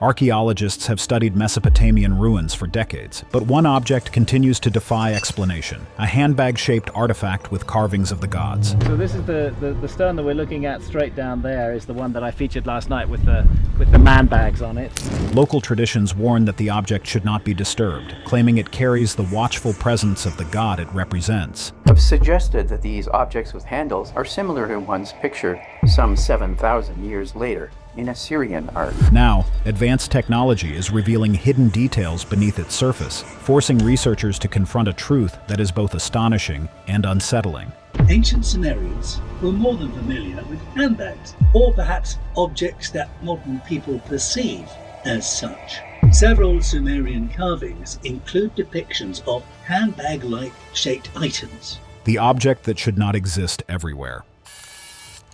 Archaeologists have studied Mesopotamian ruins for decades, but one object continues to defy explanation: a handbag-shaped artifact with carvings of the gods. So this is the stone that we're looking at straight down there is the one that I featured last night with the man bags on it. Local traditions warn that the object should not be disturbed, claiming it carries the watchful presence of the god it represents. Have suggested that these objects with handles are similar to ones pictured some 7,000 years later in Assyrian art. Now, advanced technology is revealing hidden details beneath its surface, forcing researchers to confront a truth that is both astonishing and unsettling. Ancient Sumerians were more than familiar with handbags, or perhaps objects that modern people perceive as such. Several Sumerian carvings include depictions of handbag-like shaped items. The object that should not exist everywhere.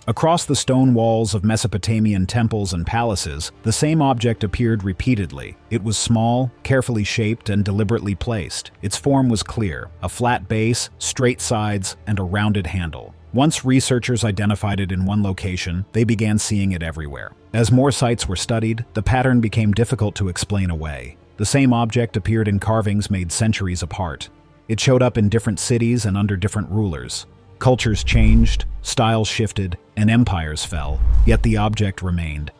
Across the stone walls of Mesopotamian temples and palaces, the same object appeared repeatedly. It was small, carefully shaped, and deliberately placed. Its form was clear: a flat base, straight sides, and a rounded handle. Once researchers identified it in one location, they began seeing it everywhere. As more sites were studied, the pattern became difficult to explain away. The same object appeared in carvings made centuries apart. It showed up in different cities and under different rulers. Cultures changed, styles shifted, and empires fell, yet the object remained.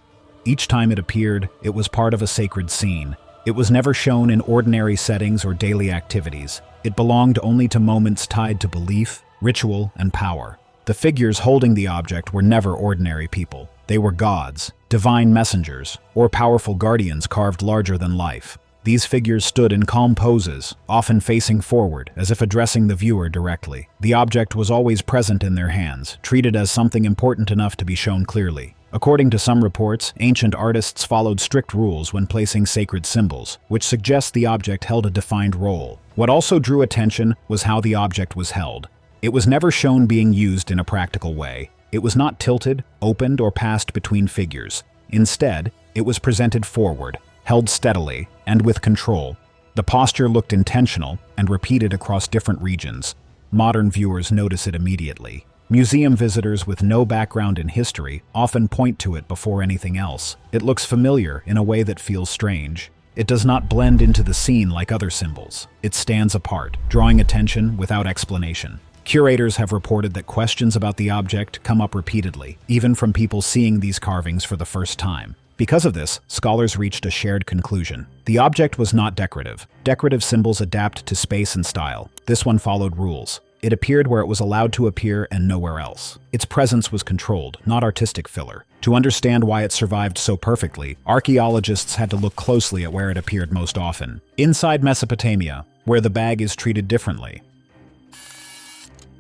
Each time it appeared, it was part of a sacred scene. It was never shown in ordinary settings or daily activities. It belonged only to moments tied to belief, ritual, and power. The figures holding the object were never ordinary people. They were gods, divine messengers, or powerful guardians carved larger than life. These figures stood in calm poses, often facing forward, as if addressing the viewer directly. The object was always present in their hands, treated as something important enough to be shown clearly. According to some reports, ancient artists followed strict rules when placing sacred symbols, which suggests the object held a defined role. What also drew attention was how the object was held. It was never shown being used in a practical way. It was not tilted, opened, or passed between figures. Instead, it was presented forward, held steadily, and with control. The posture looked intentional and repeated across different regions. Modern viewers notice it immediately. Museum visitors with no background in history often point to it before anything else. It looks familiar in a way that feels strange. It does not blend into the scene like other symbols. It stands apart, drawing attention without explanation. Curators have reported that questions about the object come up repeatedly, even from people seeing these carvings for the first time. Because of this, scholars reached a shared conclusion. The object was not decorative. Decorative symbols adapt to space and style. This one followed rules. It appeared where it was allowed to appear and nowhere else. Its presence was controlled, not artistic filler. To understand why it survived so perfectly, archaeologists had to look closely at where it appeared most often. Inside Mesopotamia, where the bag is treated differently.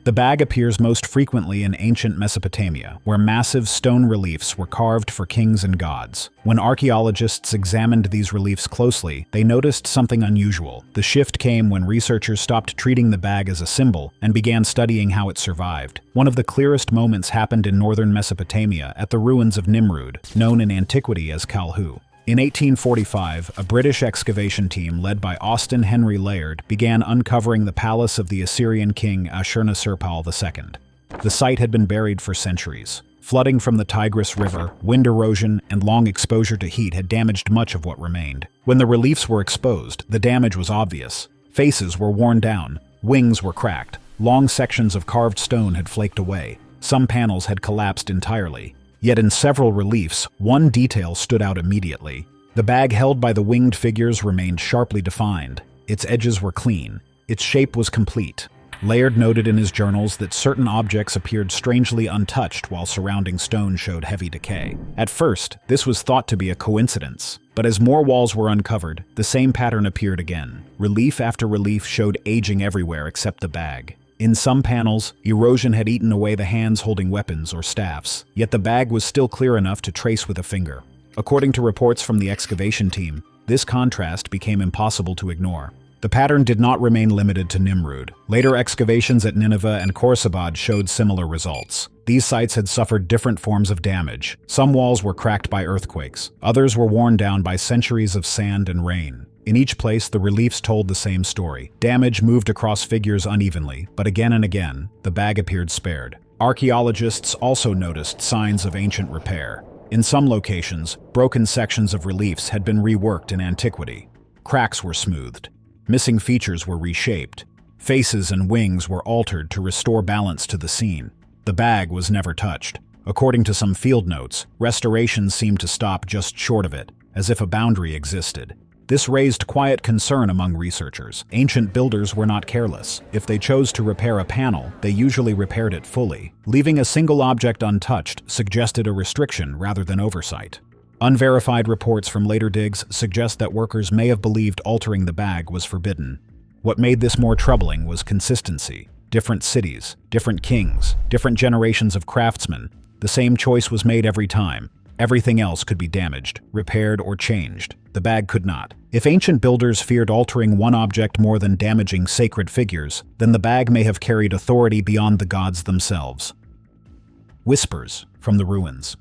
The bag appears most frequently in ancient Mesopotamia, where massive stone reliefs were carved for kings and gods. When archaeologists examined these reliefs closely, they noticed something unusual. The shift came when researchers stopped treating the bag as a symbol and began studying how it survived. One of the clearest moments happened in northern Mesopotamia at the ruins of Nimrud, known in antiquity as Kalhu. In 1845, a British excavation team led by Austin Henry Layard began uncovering the palace of the Assyrian king Ashurnasirpal II. The site had been buried for centuries. Flooding from the Tigris River, wind erosion, and long exposure to heat had damaged much of what remained. When the reliefs were exposed, the damage was obvious. Faces were worn down, wings were cracked, long sections of carved stone had flaked away. Some panels had collapsed entirely. Yet in several reliefs, one detail stood out immediately. The bag held by the winged figures remained sharply defined. Its edges were clean. Its shape was complete. Layard noted in his journals that certain objects appeared strangely untouched while surrounding stone showed heavy decay. At first, this was thought to be a coincidence. But as more walls were uncovered, the same pattern appeared again. Relief after relief showed aging everywhere except the bag. In some panels, erosion had eaten away the hands holding weapons or staffs, yet the bag was still clear enough to trace with a finger. According to reports from the excavation team, this contrast became impossible to ignore. The pattern did not remain limited to Nimrud. Later excavations at Nineveh and Khorsabad showed similar results. These sites had suffered different forms of damage. Some walls were cracked by earthquakes. Others were worn down by centuries of sand and rain. In each place, the reliefs told the same story. Damage moved across figures unevenly, but again and again, the bag appeared spared. Archaeologists also noticed signs of ancient repair. In some locations, broken sections of reliefs had been reworked in antiquity. Cracks were smoothed. Missing features were reshaped. Faces and wings were altered to restore balance to the scene. The bag was never touched. According to some field notes, restorations seemed to stop just short of it, as if a boundary existed. This raised quiet concern among researchers. Ancient builders were not careless. If they chose to repair a panel, they usually repaired it fully. Leaving a single object untouched suggested a restriction rather than oversight. Unverified reports from later digs suggest that workers may have believed altering the bag was forbidden. What made this more troubling was consistency. Different cities, different kings, different generations of craftsmen. The same choice was made every time. Everything else could be damaged, repaired, or changed. The bag could not. If ancient builders feared altering one object more than damaging sacred figures, then the bag may have carried authority beyond the gods themselves. Whispers from the ruins.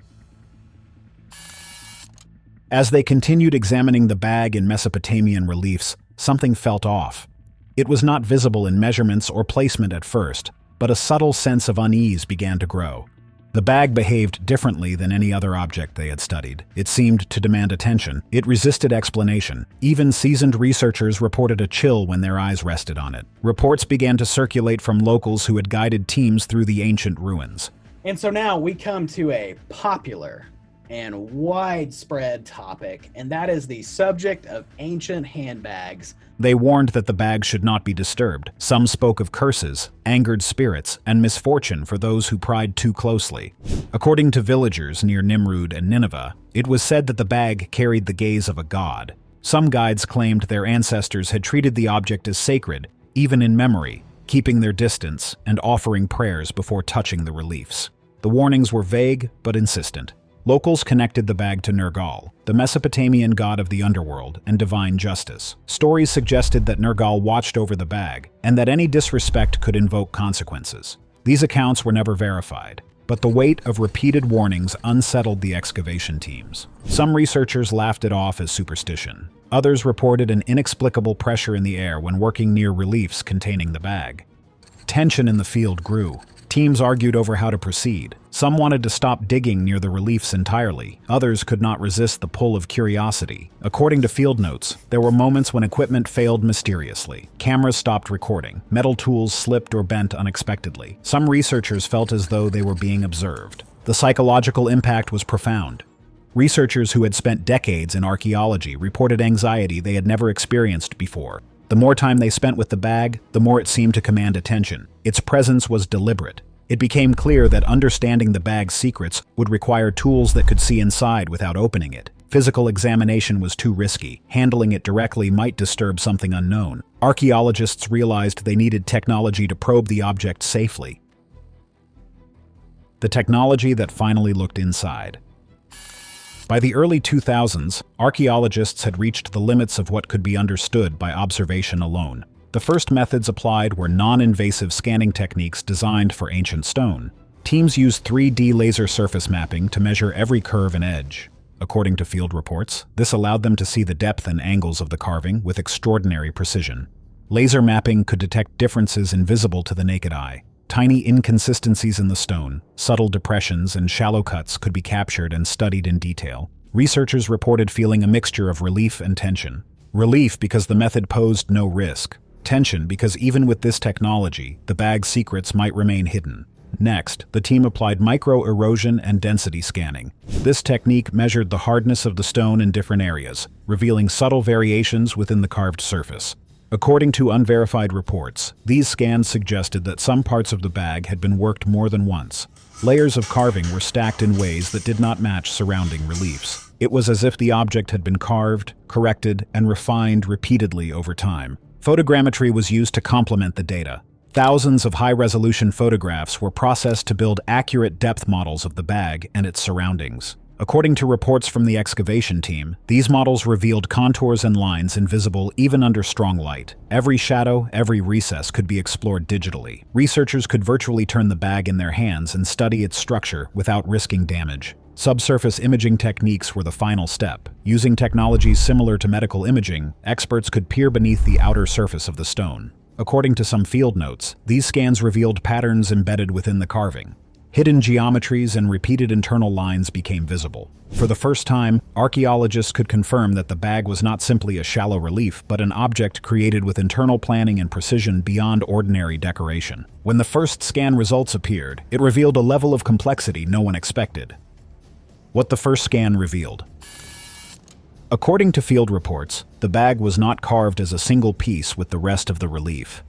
As they continued examining the bag in Mesopotamian reliefs, something felt off. It was not visible in measurements or placement at first, but a subtle sense of unease began to grow. The bag behaved differently than any other object they had studied. It seemed to demand attention. It resisted explanation. Even seasoned researchers reported a chill when their eyes rested on it. Reports began to circulate from locals who had guided teams through the ancient ruins. And so now we come to a popular and widespread topic, and that is the subject of ancient handbags. They warned that the bag should not be disturbed. Some spoke of curses, angered spirits, and misfortune for those who pried too closely. According to villagers near Nimrud and Nineveh, it was said that the bag carried the gaze of a god. Some guides claimed their ancestors had treated the object as sacred, even in memory, keeping their distance and offering prayers before touching the reliefs. The warnings were vague but insistent. Locals connected the bag to Nergal, the Mesopotamian god of the underworld and divine justice. Stories suggested that Nergal watched over the bag, and that any disrespect could invoke consequences. These accounts were never verified, but the weight of repeated warnings unsettled the excavation teams. Some researchers laughed it off as superstition. Others reported an inexplicable pressure in the air when working near reliefs containing the bag. Tension in the field grew. Teams argued over how to proceed. Some wanted to stop digging near the reliefs entirely. Others could not resist the pull of curiosity. According to field notes, there were moments when equipment failed mysteriously. Cameras stopped recording. Metal tools slipped or bent unexpectedly. Some researchers felt as though they were being observed. The psychological impact was profound. Researchers who had spent decades in archaeology reported anxiety they had never experienced before. The more time they spent with the bag, the more it seemed to command attention. Its presence was deliberate. It became clear that understanding the bag's secrets would require tools that could see inside without opening it. Physical examination was too risky. Handling it directly might disturb something unknown. Archaeologists realized they needed technology to probe the object safely. The technology that finally looked inside. By the early 2000s, archaeologists had reached the limits of what could be understood by observation alone. The first methods applied were non-invasive scanning techniques designed for ancient stone. Teams used 3D laser surface mapping to measure every curve and edge. According to field reports, this allowed them to see the depth and angles of the carving with extraordinary precision. Laser mapping could detect differences invisible to the naked eye. Tiny inconsistencies in the stone, subtle depressions, and shallow cuts could be captured and studied in detail. Researchers reported feeling a mixture of relief and tension. Relief because the method posed no risk. Tension because even with this technology, the bag's secrets might remain hidden. Next, the team applied micro-erosion and density scanning. This technique measured the hardness of the stone in different areas, revealing subtle variations within the carved surface. According to unverified reports, these scans suggested that some parts of the bag had been worked more than once. Layers of carving were stacked in ways that did not match surrounding reliefs. It was as if the object had been carved, corrected, and refined repeatedly over time. Photogrammetry was used to complement the data. Thousands of high-resolution photographs were processed to build accurate depth models of the bag and its surroundings. According to reports from the excavation team, these models revealed contours and lines invisible even under strong light. Every shadow, every recess could be explored digitally. Researchers could virtually turn the bag in their hands and study its structure without risking damage. Subsurface imaging techniques were the final step. Using technologies similar to medical imaging, experts could peer beneath the outer surface of the stone. According to some field notes, these scans revealed patterns embedded within the carving. Hidden geometries and repeated internal lines became visible. For the first time, archaeologists could confirm that the bag was not simply a shallow relief, but an object created with internal planning and precision beyond ordinary decoration. When the first scan results appeared, it revealed a level of complexity no one expected. What the first scan revealed. According to field reports, the bag was not carved as a single piece with the rest of the relief.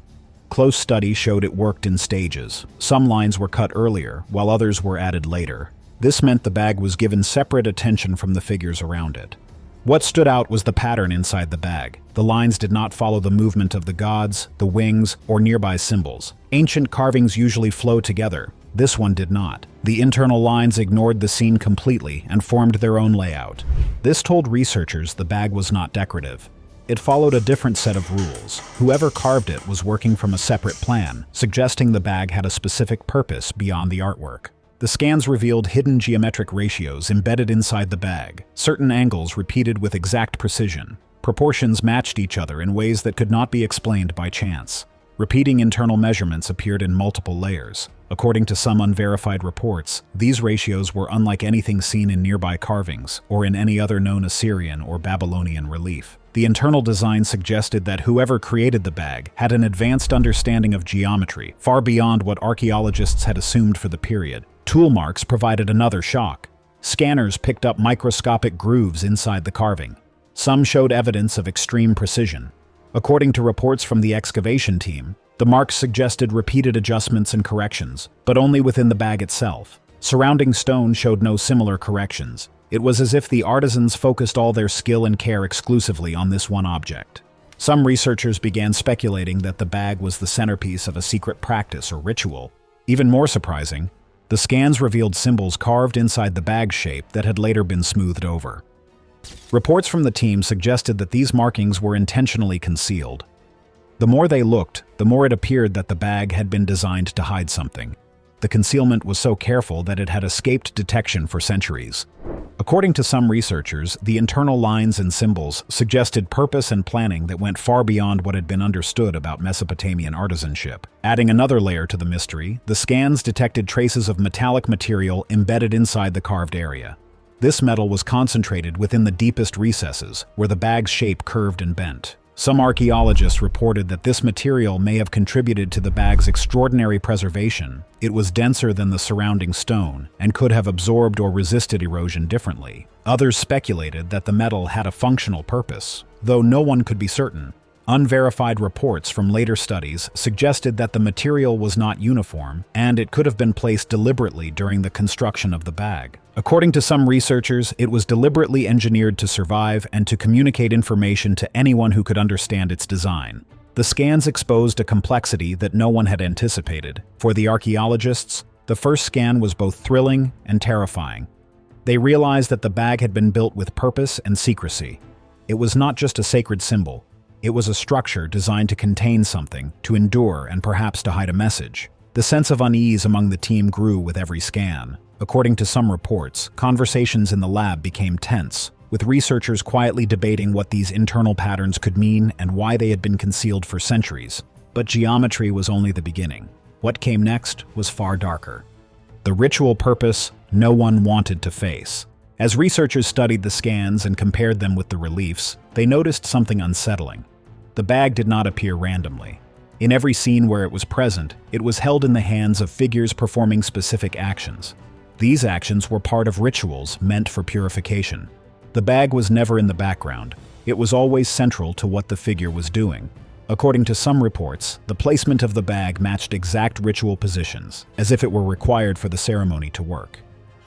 Close study showed it worked in stages. Some lines were cut earlier, while others were added later. This meant the bag was given separate attention from the figures around it. What stood out was the pattern inside the bag. The lines did not follow the movement of the gods, the wings, or nearby symbols. Ancient carvings usually flow together. This one did not. The internal lines ignored the scene completely and formed their own layout. This told researchers the bag was not decorative. It followed a different set of rules. Whoever carved it was working from a separate plan, suggesting the bag had a specific purpose beyond the artwork. The scans revealed hidden geometric ratios embedded inside the bag, certain angles repeated with exact precision. Proportions matched each other in ways that could not be explained by chance. Repeating internal measurements appeared in multiple layers. According to some unverified reports, these ratios were unlike anything seen in nearby carvings or in any other known Assyrian or Babylonian relief. The internal design suggested that whoever created the bag had an advanced understanding of geometry, far beyond what archaeologists had assumed for the period. Tool marks provided another shock. Scanners picked up microscopic grooves inside the carving. Some showed evidence of extreme precision. According to reports from the excavation team, the marks suggested repeated adjustments and corrections, but only within the bag itself. Surrounding stone showed no similar corrections. It was as if the artisans focused all their skill and care exclusively on this one object. Some researchers began speculating that the bag was the centerpiece of a secret practice or ritual. Even more surprising, the scans revealed symbols carved inside the bag shape that had later been smoothed over. Reports from the team suggested that these markings were intentionally concealed. The more they looked, the more it appeared that the bag had been designed to hide something. The concealment was so careful that it had escaped detection for centuries. According to some researchers, the internal lines and symbols suggested purpose and planning that went far beyond what had been understood about Mesopotamian artisanship. Adding another layer to the mystery, the scans detected traces of metallic material embedded inside the carved area. This metal was concentrated within the deepest recesses, where the bag's shape curved and bent. Some archaeologists reported that this material may have contributed to the bag's extraordinary preservation. It was denser than the surrounding stone and could have absorbed or resisted erosion differently. Others speculated that the metal had a functional purpose, though no one could be certain. Unverified reports from later studies suggested that the material was not uniform, and it could have been placed deliberately during the construction of the bag. According to some researchers, it was deliberately engineered to survive and to communicate information to anyone who could understand its design. The scans exposed a complexity that no one had anticipated. For the archaeologists, the first scan was both thrilling and terrifying. They realized that the bag had been built with purpose and secrecy. It was not just a sacred symbol. It was a structure designed to contain something, to endure, and perhaps to hide a message. The sense of unease among the team grew with every scan. According to some reports, conversations in the lab became tense, with researchers quietly debating what these internal patterns could mean and why they had been concealed for centuries. But geometry was only the beginning. What came next was far darker. The ritual purpose no one wanted to face. As researchers studied the scans and compared them with the reliefs, they noticed something unsettling. The bag did not appear randomly. In every scene where it was present, it was held in the hands of figures performing specific actions. These actions were part of rituals meant for purification. The bag was never in the background. It was always central to what the figure was doing. According to some reports, the placement of the bag matched exact ritual positions, as if it were required for the ceremony to work.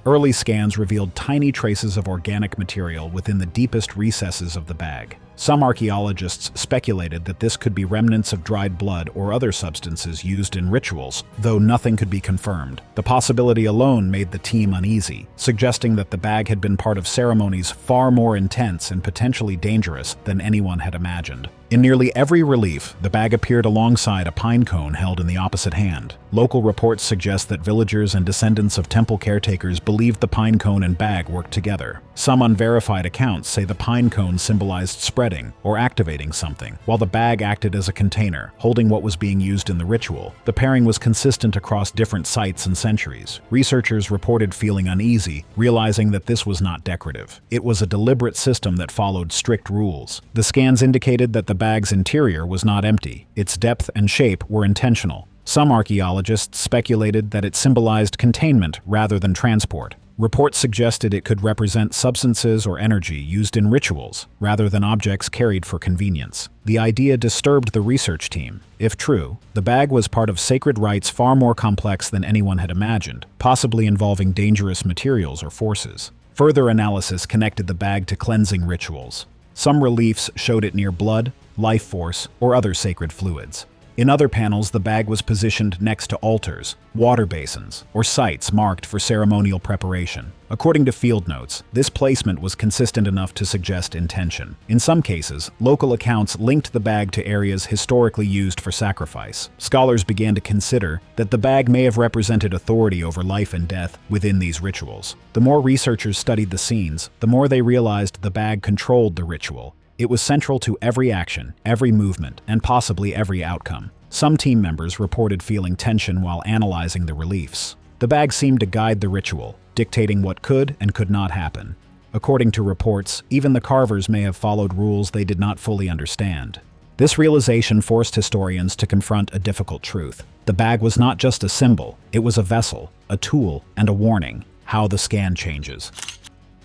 Early scans revealed tiny traces of organic material within the deepest recesses of the bag. Some archaeologists speculated that this could be remnants of dried blood or other substances used in rituals, though nothing could be confirmed. The possibility alone made the team uneasy, suggesting that the bag had been part of ceremonies far more intense and potentially dangerous than anyone had imagined. In nearly every relief, the bag appeared alongside a pine cone held in the opposite hand. Local reports suggest that villagers and descendants of temple caretakers believed believed the pine cone and bag worked together. Some unverified accounts say the pine cone symbolized spreading or activating something, while the bag acted as a container, holding what was being used in the ritual. The pairing was consistent across different sites and centuries. Researchers reported feeling uneasy, realizing that this was not decorative. It was a deliberate system that followed strict rules. The scans indicated that the bag's interior was not empty. Its depth and shape were intentional. Some archaeologists speculated that it symbolized containment rather than transport. Reports suggested it could represent substances or energy used in rituals, rather than objects carried for convenience. The idea disturbed the research team. If true, the bag was part of sacred rites far more complex than anyone had imagined, possibly involving dangerous materials or forces. Further analysis connected the bag to cleansing rituals. Some reliefs showed it near blood, life force, or other sacred fluids. In other panels, the bag was positioned next to altars, water basins, or sites marked for ceremonial preparation. According to field notes, this placement was consistent enough to suggest intention. In some cases, local accounts linked the bag to areas historically used for sacrifice. Scholars began to consider that the bag may have represented authority over life and death within these rituals. The more researchers studied the scenes, the more they realized the bag controlled the ritual. It was central to every action, every movement, and possibly every outcome. Some team members reported feeling tension while analyzing the reliefs. The bag seemed to guide the ritual, dictating what could and could not happen. According to reports, even the carvers may have followed rules they did not fully understand. This realization forced historians to confront a difficult truth. The bag was not just a symbol, it was a vessel, a tool, and a warning. How the scan changes.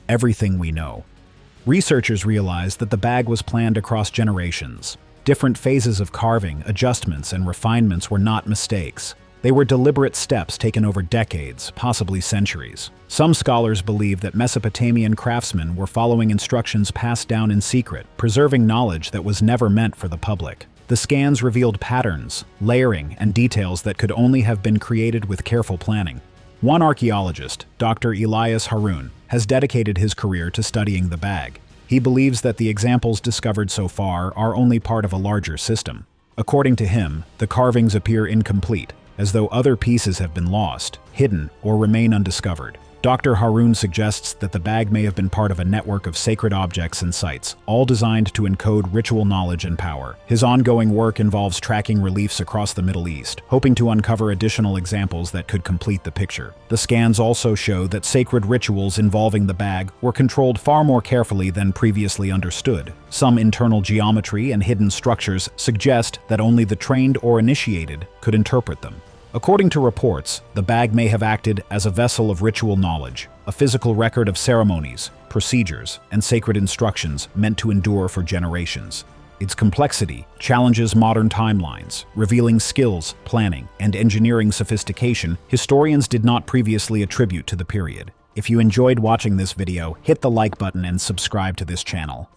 Everything we know. Researchers realized that the bag was planned across generations. Different phases of carving, adjustments, and refinements were not mistakes. They were deliberate steps taken over decades, possibly centuries. Some scholars believe that Mesopotamian craftsmen were following instructions passed down in secret, preserving knowledge that was never meant for the public. The scans revealed patterns, layering, and details that could only have been created with careful planning. One archaeologist, Dr. Elias Haroun, has dedicated his career to studying the bag. He believes that the examples discovered so far are only part of a larger system. According to him, the carvings appear incomplete, as though other pieces have been lost, hidden, or remain undiscovered. Dr. Haroun suggests that the bag may have been part of a network of sacred objects and sites, all designed to encode ritual knowledge and power. His ongoing work involves tracking reliefs across the Middle East, hoping to uncover additional examples that could complete the picture. The scans also show that sacred rituals involving the bag were controlled far more carefully than previously understood. Some internal geometry and hidden structures suggest that only the trained or initiated could interpret them. According to reports, the bag may have acted as a vessel of ritual knowledge, a physical record of ceremonies, procedures, and sacred instructions meant to endure for generations. Its complexity challenges modern timelines, revealing skills, planning, and engineering sophistication historians did not previously attribute to the period. If you enjoyed watching this video, hit the like button and subscribe to this channel.